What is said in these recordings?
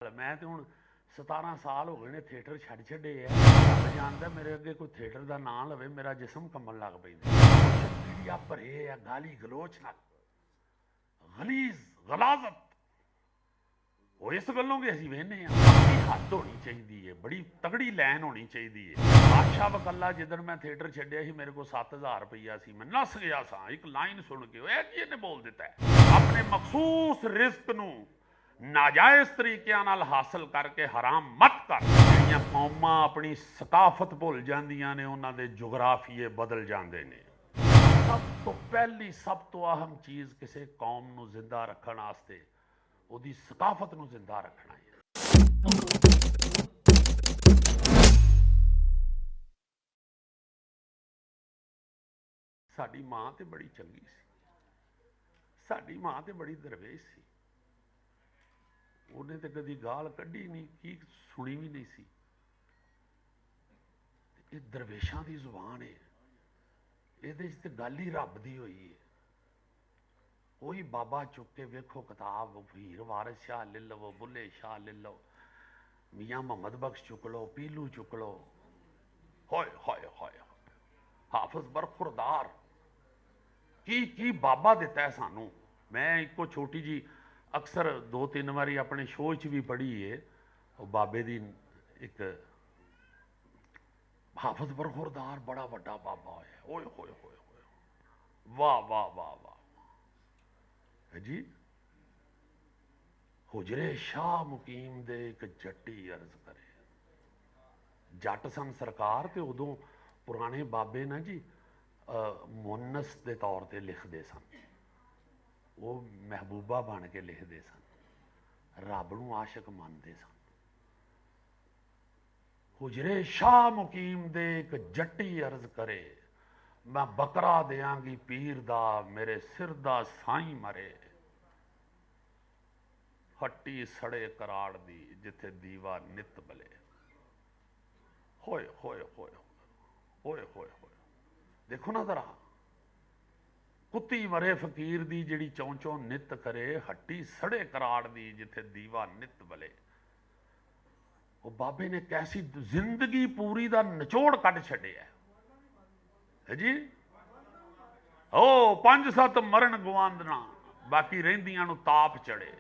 मैं तो हूँ 17 साल हो गए ने थिएटर छड़ छड़े है। रब जानता मेरे अगे कोई थिएटर का ना लवे मेरा जिसम कंबन लग पैंदा। सोशल मीडिया भरे है गाली गलोच नाल, गलीज गलाजत। वो इस गलों के असीं वेहने हद होनी चाहिए है, बड़ी तगड़ी लैन होनी चाहिए है। बादशाह वकला जिदन मैं थिएटर छड्डिया सी मेरे को 7,000 रुपया सी, मैं नस गया सा एक लाइन सुन के की इन्हें बोल दिता है। अपने मखसूस रिस्क नूं नाजायज़ तरीक़िਆਂ ਨਾਲ हासिल करके हराम मत कर। ਜਿਹੜੀਆਂ ਕੌਮਾਂ अपनी सकाफत भुल ਜਾਂਦੀਆਂ ਨੇ ਉਹਨਾਂ ਦੇ ਜੁਗਰਾਫੀਏ बदल ਜਾਂਦੇ ਨੇ। ਸਭ ਤੋਂ ਪਹਿਲੀ ਸਭ ਤੋਂ ਅਹਿਮ ਚੀਜ਼ ਕਿਸੇ ਕੌਮ ਨੂੰ ਜ਼ਿੰਦਾ ਰੱਖਣ ਵਾਸਤੇ ਉਹਦੀ ਸਕਾਫਤ ਨੂੰ ਜ਼ਿੰਦਾ ਰੱਖਣਾ ਹੈ। ਸਾਡੀ ਮਾਂ ਤੇ ਬੜੀ ਚੰਗੀ ਸੀ, ਸਾਡੀ ਮਾਂ ਤੇ ਬੜੀ ਦਰਵੇਸ਼ ਸੀ। ਉਹਨੇ ਤੇ ਕਦੀ ਗਾਲ ਕੱਢੀ ਨਹੀਂ, ਕੀ ਸੁਣੀ ਵੀ ਨਹੀਂ ਸੀ। ਇਹ ਦਰਵੇਸ਼ਾਂ ਦੀ ਜ਼ੁਬਾਨ ਹੈ, ਇਹਦੇ 'ਚ ਤੇ ਗੱਲ ਹੀ ਰੱਬ ਦੀ ਹੋਈ ਹੈ। ਉਹੀ ਬਾਬਾ ਚੁੱਕ ਕੇ ਵੇਖੋ ਕਿਤਾਬ, ਹੀਰ ਵਾਰਿਸ ਸ਼ਾਹ ਲੈ ਲਵੋ, ਬੁੱਲੇ ਸ਼ਾਹ ਲੈ ਲਓ, ਮੀਆਂ ਮੁਹੰਮਦ ਬਖਸ਼ ਚੁੱਕ ਲਓ, ਪੀਲੂ ਚੁੱਕ ਲਓ, ਹੋਏ ਹੋਏ ਹੋਏ ਹਾਫਿਜ਼ ਬਰਖੁਰਦਾਰ ਕੀ ਬਾਬਾ ਦਿੱਤਾ ਹੈ ਸਾਨੂੰ। ਮੈਂ ਇੱਕੋ ਛੋਟੀ ਜੀ ਅਕਸਰ 2-3 ਵਾਰੀ ਆਪਣੇ ਸ਼ੋਅ 'ਚ ਵੀ ਪੜ੍ਹੀ ਹੈ, ਉਹ ਬਾਬੇ ਦੀ ਇੱਕ ਹਾਫਿਜ਼ ਬਰਖੁਰਦਾਰ ਬੜਾ ਵੱਡਾ ਬਾਬਾ ਹੋਇਆ। ਓਏ ਹੋਏ ਹੋਏ ਹੋਏ, ਵਾਹ ਵਾਹ ਵਾਹ ਵਾਹ जी। हुजरे शाह मुकीम दे एक जट्टी अर्ज करे। जट सन सरकार ते उदों पुराने बाबे ना जी मुन्नस के तौर पर लिखते सन, वो महबूबा बन के लिखते सन, रब नूं आशिक मानते सन। हुजरे शाह मुकीम दे एक जट्टी अर्ज करे, मैं बकरा देंगी पीर दा मेरे सिर दा साई मरे। हट्टी सड़े कराड़ दी जिथे दीवा नित बले। होए होए होए होए होए होए, देखो ना जरा, कुत्ती मरे फकीर दी जिहड़ी चौं चौं नित करे, हट्टी सड़े कराड़ दी जिथे दीवा नित बले। वो बाबे ने कैसी जिंदगी पूरी दा निचोड़ कट छड्डिया है जी। ओ 5-7 मरण गवांदना, बाकी रहिंदियां नूं ताप चढ़े।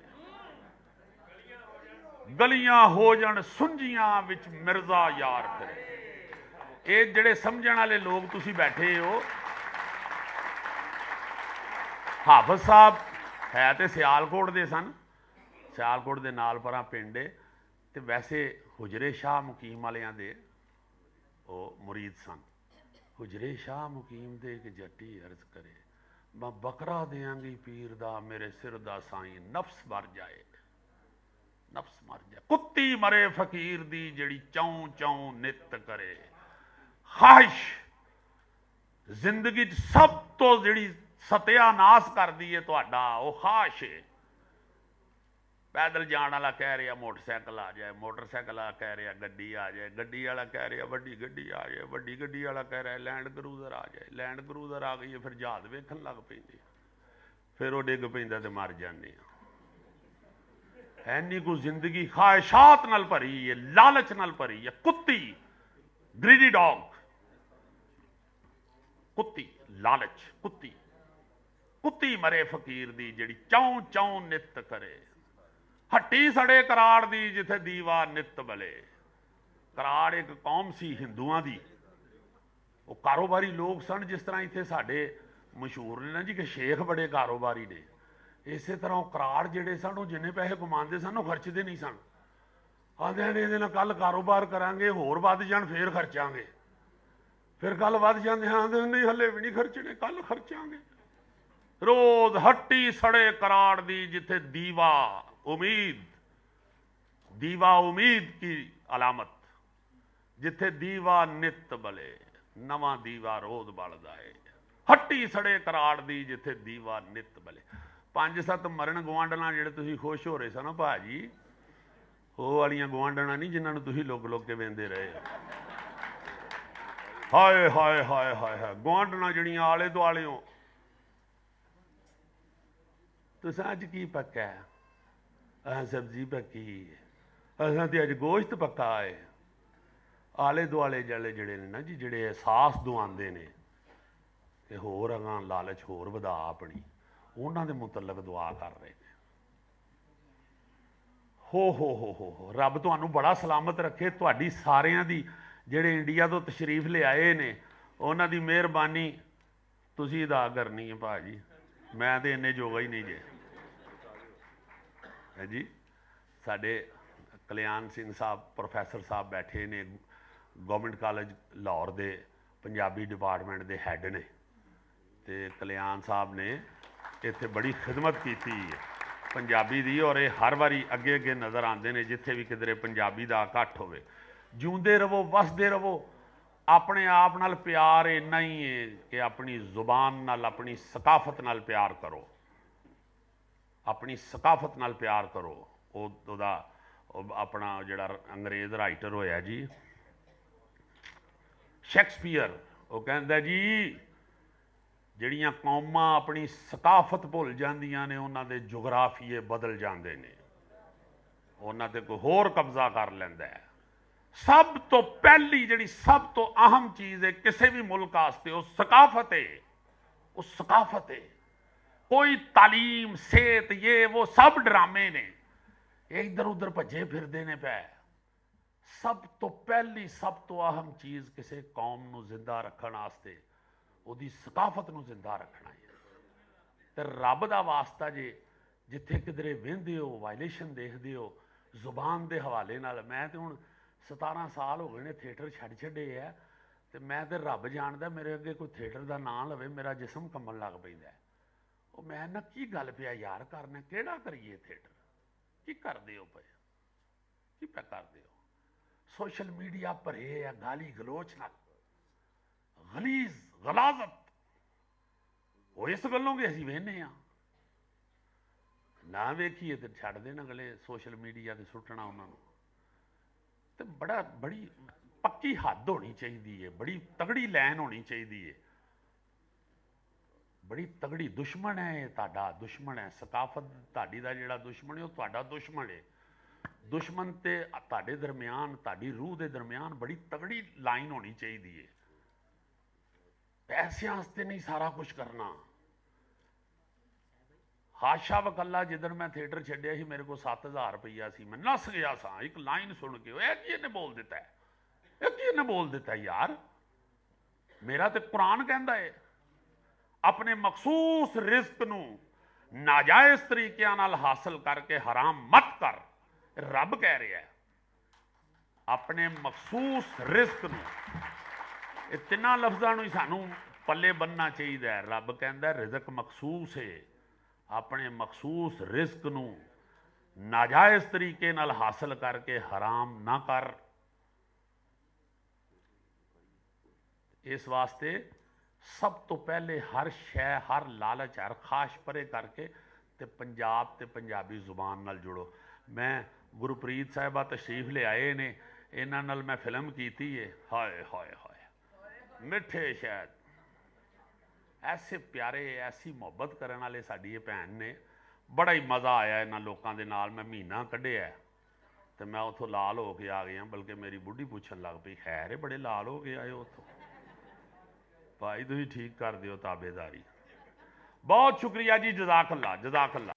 गलियां हो जाण सुंजियां विच मिर्जा यार फिरे। ये जिहड़े समझण वाले लोग तुसीं बैठे हो, हाफिज साहब है तो सियालकोट दे सन, सियालकोट दे नाल परां पिंड है, ते वैसे हुजरे शाह मुकीम वालियां दे वो मुरीद सन। हुजरे शाह मुकीम दे एक जट्टी अर्ज करे, मैं बकरा देंगी पीर दा मेरे सिर दा साईं, नफ्स मर जाए नफ्स मर जाए। कुत्ती मरे फकीर दी जिहड़ी चौं चौं नित करे। ख्वाहिश जिंदगी सब तो जिहड़ी सत्यानाश करदी है तुहाडा, वो ख्वाहिश है। पैदल जाने वाला कह रहा मोटरसाइकिल आ जाए, मोटरसाइकिल वाला कह रहा गड्डी आ जाए, गड्डी वाला कह रहा वड्डी गड्डी आ जाए, वड्डी गड्डी वाला कह रहा लैंड क्रूजर आ जाए, लैंड क्रूजर आ गई है, फिर जहाज वेखन लग पैंदे, फिर वो डिग पैंदा ते मर जाने। ऐनी को जिंदगी ख्वाहिशात नाल भरी है, लालच नाल भरी है। कुत्ती ग्रीडी डॉग, कुत्ती लालच, कुत्ती कुत्ती मरे फकीर दी जिहड़ी चौं चौं नित करे। हट्टी सड़े कराड़ दी जिथे दीवा नित बले। कराड़ एक कौम सी हिंदुआं दी, वो कारोबारी लोग सन। जिस तरह इत्थे साडे मशहूर ने ना जी कि शेख बड़े कारोबारी ने, इस तरह कराड़ जिहड़े सन वो जिन्ने पैसे कमाते सन वो खर्चते नहीं सन। आंदे ने इहदे नाल कल कारोबार करांगे, होर वध जाण फिर खर्चांगे, फिर कल वध जांदे आंदे नहीं हले भी नहीं खर्चने, कल खर्चांगे। रोज हट्टी सड़े कराड़ दी जिथे दीवा उम्मीद, दीवा उम्मीद की अलामत, जिथे दीवा नित बले, नवा दीवा रोज बलदा है। हट्टी सड़े कराड़ दी जिथे दीवा नित बले। 5-7 मरण गवांढना जिहड़े तुसीं खुश हो रहे सन भाजी, वो वालियां गवांढना नहीं जिन्होंने तुसीं लुक लुक के वेंदे रहे। हाय हाय हाय हाय हाय, गवांढना जिहड़ियां आले दुआले तुसां अज की पक्का है, सब्जी पक्की, ਅਸਾਂ ਤੇ ਅੱਜ ਗੋਸ਼ਤ ਪੱਕਾ ਹੈ। ਆਲੇ ਦੁਆਲੇ ਜਿਹੜੇ ਜਿਹੜੇ ਨੇ ਨਾ ਜੀ, ਜਿਹੜੇ ਅਹਿਸਾਸ ਦਵਾਉਂਦੇ ਨੇ ਤੇ ਹੋਰ ਅਗਾਂ ਲਾਲਚ ਹੋਰ ਵਧਾ ਆਪਣੀ, ਉਹਨਾਂ ਦੇ ਮੁਤਲਕ ਦੁਆ ਕਰ ਰਹੇ ਨੇ। ਹੋ ਰੱਬ ਤੁਹਾਨੂੰ ਬੜਾ ਸਲਾਮਤ ਰੱਖੇ। ਤੁਹਾਡੀ ਸਾਰਿਆਂ ਦੀ, ਜਿਹੜੇ ਇੰਡੀਆ ਤੋਂ ਤਸ਼ਰੀਫ ਲਿਆਏ ਨੇ, ਉਹਨਾਂ ਦੀ ਮਿਹਰਬਾਨੀ ਤੁਸੀਂ ਅਦਾ ਕਰਨੀ ਹੈ ਭਾਜੀ। ਮੈਂ ਤੇ ਇੰਨੇ ਜੋਗਾ ਹੀ ਨਹੀਂ ਜੇ। ਹੈ ਜੀ, ਸਾਡੇ ਕਲਿਆਣ ਸਿੰਘ ਸਾਹਿਬ ਪ੍ਰੋਫੈਸਰ ਸਾਹਿਬ ਬੈਠੇ ਨੇ, ਗੌਰਮੈਂਟ ਕਾਲਜ ਲਾਹੌਰ ਦੇ ਪੰਜਾਬੀ ਡਿਪਾਰਟਮੈਂਟ ਦੇ ਹੈੱਡ ਨੇ, ਤੇ ਕਲਿਆਣ ਸਾਹਿਬ ਨੇ ਇੱਥੇ ਬੜੀ ਖਿਦਮਤ ਕੀਤੀ ਹੈ ਪੰਜਾਬੀ ਦੀ, ਔਰ ਇਹ ਹਰ ਵਾਰੀ ਅੱਗੇ ਅੱਗੇ ਨਜ਼ਰ ਆਉਂਦੇ ਨੇ ਜਿੱਥੇ ਵੀ ਕਿਧਰੇ ਪੰਜਾਬੀ ਦਾ ਇਕੱਠ ਹੋਵੇ। ਜਿਉਂਦੇ ਰਵੋ, ਵਸਦੇ ਰਵੋ। ਆਪਣੇ ਆਪ ਨਾਲ ਪਿਆਰ ਇੰਨਾ ਹੀ ਹੈ ਕਿ ਆਪਣੀ ਜ਼ੁਬਾਨ ਨਾਲ, ਆਪਣੀ ਸਕਾਫਤ ਨਾਲ ਪਿਆਰ ਕਰੋ। ਆਪਣੀ ਸਕਾਫਤ ਨਾਲ ਪਿਆਰ ਕਰੋ। ਉਹਦਾ ਆਪਣਾ ਜਿਹੜਾ ਅੰਗਰੇਜ਼ ਰਾਈਟਰ ਹੋਇਆ ਜੀ ਸ਼ੇਕਸਪੀਅਰ, ਉਹ ਕਹਿੰਦਾ ਜੀ ਜਿਹੜੀਆਂ ਕੌਮਾਂ ਆਪਣੀ ਸਕਾਫਤ ਭੁੱਲ ਜਾਂਦੀਆਂ ਨੇ, ਉਹਨਾਂ ਦੇ ਜੁਗਰਾਫੀਏ ਬਦਲ ਜਾਂਦੇ ਨੇ, ਉਹਨਾਂ ਤੇ ਕੋਈ ਹੋਰ ਕਬਜ਼ਾ ਕਰ ਲੈਂਦਾ ਹੈ। ਸਭ ਤੋਂ ਪਹਿਲੀ ਜਿਹੜੀ ਸਭ ਤੋਂ ਅਹਿਮ ਚੀਜ਼ ਹੈ ਕਿਸੇ ਵੀ ਮੁਲਕ ਵਾਸਤੇ, ਉਹ ਸਕਾਫਤ ਹੈ। ਉਹ ਸਕਾਫਤ ਹੈ। ਕੋਈ ਤਾਲੀਮ, ਸਿਹਤ, ਇਹ ਉਹ ਸਭ ਡਰਾਮੇ ਨੇ। ਇਹ ਇੱਧਰ ਉੱਧਰ ਭੱਜੇ ਫਿਰਦੇ ਨੇ ਪੈ। ਸਭ ਤੋਂ ਪਹਿਲੀ, ਸਭ ਤੋਂ ਅਹਿਮ ਚੀਜ਼ ਕਿਸੇ ਕੌਮ ਨੂੰ ਜ਼ਿੰਦਾ ਰੱਖਣ ਵਾਸਤੇ ਉਹਦੀ ਸਕਾਫਤ ਨੂੰ ਜ਼ਿੰਦਾ ਰੱਖਣਾ ਹੈ। ਤੇ ਰੱਬ ਦਾ ਵਾਸਤਾ ਜੇ ਜਿੱਥੇ ਕਿਧਰੇ ਵਹਿੰਦੇ ਹੋ, ਵਾਇਲੇਸ਼ਨ ਦੇਖਦੇ ਹੋ ਜ਼ੁਬਾਨ ਦੇ ਹਵਾਲੇ ਨਾਲ। ਮੈਂ ਤੇ ਹੁਣ 17 ਸਾਲ ਹੋ ਗਏ ਨੇ ਥੀਏਟਰ ਛੱਡ ਛੱਡੇ ਆ, ਤੇ ਮੈਂ ਤੇ ਰੱਬ ਜਾਣਦਾ ਮੇਰੇ ਅੱਗੇ ਕੋਈ ਥੀਏਟਰ ਦਾ ਨਾਂ ਲਵੇ ਮੇਰਾ ਜਿਸਮ ਕੰਬਣ ਲੱਗ ਪੈਂਦਾ। ਉਹ ਮੈਂ ਨਾ ਕੀ ਗੱਲ ਪਿਆ ਯਾਰ ਕਰਨਾ, ਕਿਹੜਾ ਕਰੀਏ ਥੀਏਟਰ, ਕੀ ਕਰਦੇ ਹੋ ਪਏ, ਕੀ ਪੈ ਕਰਦੇ ਹੋ। ਸੋਸ਼ਲ ਮੀਡੀਆ ਭਰੇ ਆ ਗਾਲੀ ਗਲੋਚ ਨਾਲ, ਗਲੀਜ਼ ਗਲਾਜ਼ਤ। ਉਹ ਇਸ ਗੱਲੋਂ ਵੀ ਅਸੀਂ ਵੇਖਦੇ ਹਾਂ, ਨਾ ਵੇਖੀਏ ਤੇ ਛੱਡ ਦੇਣ ਅਗਲੇ ਸੋਸ਼ਲ ਮੀਡੀਆ ਤੇ ਸੁੱਟਣਾ ਉਹਨਾਂ ਨੂੰ। ਤੇ ਬੜੀ ਪੱਕੀ ਹੱਦ ਹੋਣੀ ਚਾਹੀਦੀ ਹੈ, ਬੜੀ ਤਗੜੀ ਲਾਈਨ ਹੋਣੀ ਚਾਹੀਦੀ ਹੈ, ਬੜੀ ਤਗੜੀ। ਦੁਸ਼ਮਣ ਹੈ ਇਹ ਤੁਹਾਡਾ, ਦੁਸ਼ਮਣ ਹੈ ਸਕਾਫਤ ਤੁਹਾਡੀ ਦਾ। ਜਿਹੜਾ ਦੁਸ਼ਮਣ ਹੈ ਉਹ ਤੁਹਾਡਾ ਦੁਸ਼ਮਣ ਹੈ। ਦੁਸ਼ਮਣ ਤੇ ਤੁਹਾਡੇ ਦਰਮਿਆਨ, ਤੁਹਾਡੀ ਰੂਹ ਦੇ ਦਰਮਿਆਨ ਬੜੀ ਤਗੜੀ ਲਾਈਨ ਹੋਣੀ ਚਾਹੀਦੀ ਹੈ। ਪੈਸਿਆਂ ਵਾਸਤੇ ਨਹੀਂ ਸਾਰਾ ਕੁਝ ਕਰਨਾ। ਹਾਸ਼ਾ ਵਕੱਲਾ, ਜਿੱਦਣ ਮੈਂ ਥੀਏਟਰ ਛੱਡਿਆ ਸੀ ਮੇਰੇ ਕੋਲ 7000 ਰੁਪਈਆ ਸੀ, ਮੈਂ ਨੱਸ ਗਿਆ ਸਾਂ ਇੱਕ ਲਾਈਨ ਸੁਣ ਕੇ। ਇਹ ਕੀ ਇਹਨੇ ਬੋਲ ਦਿੱਤਾ, ਇਹ ਕੀ ਇਹਨੇ ਬੋਲ ਦਿੱਤਾ ਯਾਰ। ਮੇਰਾ ਤੇ ਕੁਰਾਨ ਕਹਿੰਦਾ ਹੈ ਆਪਣੇ ਮਖਸੂਸ ਰਿਜ਼ਕ ਨੂੰ ਨਾਜਾਇਜ਼ ਤਰੀਕਿਆਂ ਨਾਲ ਹਾਸਲ ਕਰਕੇ ਹਰਾਮ ਮਤ ਕਰ। ਰੱਬ ਕਹਿ ਰਿਹਾ ਆਪਣੇ ਮਖਸੂਸ ਰਿਜ਼ਕ ਨੂੰ। ਇਹ ਤਿੰਨਾਂ ਲਫ਼ਜ਼ਾਂ ਨੂੰ ਹੀ ਸਾਨੂੰ ਪੱਲੇ ਬੰਨਣਾ ਚਾਹੀਦਾ ਹੈ। ਰੱਬ ਕਹਿੰਦਾ ਰਿਜ਼ਕ ਮਖਸੂਸ ਹੈ, ਆਪਣੇ ਮਖਸੂਸ ਰਿਜ਼ਕ ਨੂੰ ਨਾਜਾਇਜ਼ ਤਰੀਕੇ ਨਾਲ ਹਾਸਲ ਕਰਕੇ ਹਰਾਮ ਨਾ ਕਰ। ਇਸ ਵਾਸਤੇ ਸਭ ਤੋਂ ਪਹਿਲੇ ਹਰ ਸ਼ੈ, ਹਰ ਲਾਲਚ, ਹਰ ਖਾਸ਼ ਪਰੇ ਕਰਕੇ ਤੇ ਪੰਜਾਬ ਤੇ ਪੰਜਾਬੀ ਜ਼ੁਬਾਨ ਨਾਲ ਜੁੜੋ। ਮੈਂ ਗੁਰਪ੍ਰੀਤ ਸਾਹਿਬਾ ਤਸ਼ਰੀਫ ਲਿਆਏ ਨੇ, ਇਹਨਾਂ ਨਾਲ ਮੈਂ ਫਿਲਮ ਕੀਤੀ ਹੈ। ਹਾਏ ਹਾਏ ਹਾਏ ਮਿੱਠੇ ਸ਼ਾਇਦ ਐਸੇ ਪਿਆਰੇ, ਐਸੀ ਮੁਹੱਬਤ ਕਰਨ ਵਾਲੇ ਸਾਡੀ ਇਹ ਭੈਣ ਨੇ। ਬੜਾ ਹੀ ਮਜ਼ਾ ਆਇਆ ਇਹਨਾਂ ਲੋਕਾਂ ਦੇ ਨਾਲ। ਮੈਂ ਮਹੀਨਾ ਕੱਢਿਆ ਤੇ ਮੈਂ ਉੱਥੋਂ ਲਾਲ ਹੋ ਕੇ ਆ ਗਿਆ, ਬਲਕਿ ਮੇਰੀ ਬੁੱਢੀ ਪੁੱਛਣ ਲੱਗ ਪਈ ਖੈਰ ਬੜੇ ਲਾਲ ਹੋ ਕੇ ਆਏ ਉੱਥੋਂ। ਭਾਈ ਤੁਸੀਂ ਠੀਕ ਕਰ ਦਿਓ ਤਾਬੇਦਾਰੀ। ਬਹੁਤ ਸ਼ੁਕਰੀਆ ਜੀ, ਜਜ਼ਾਕ ਅੱਲਾ, ਜਜ਼ਾਕ ਅੱਲਾ।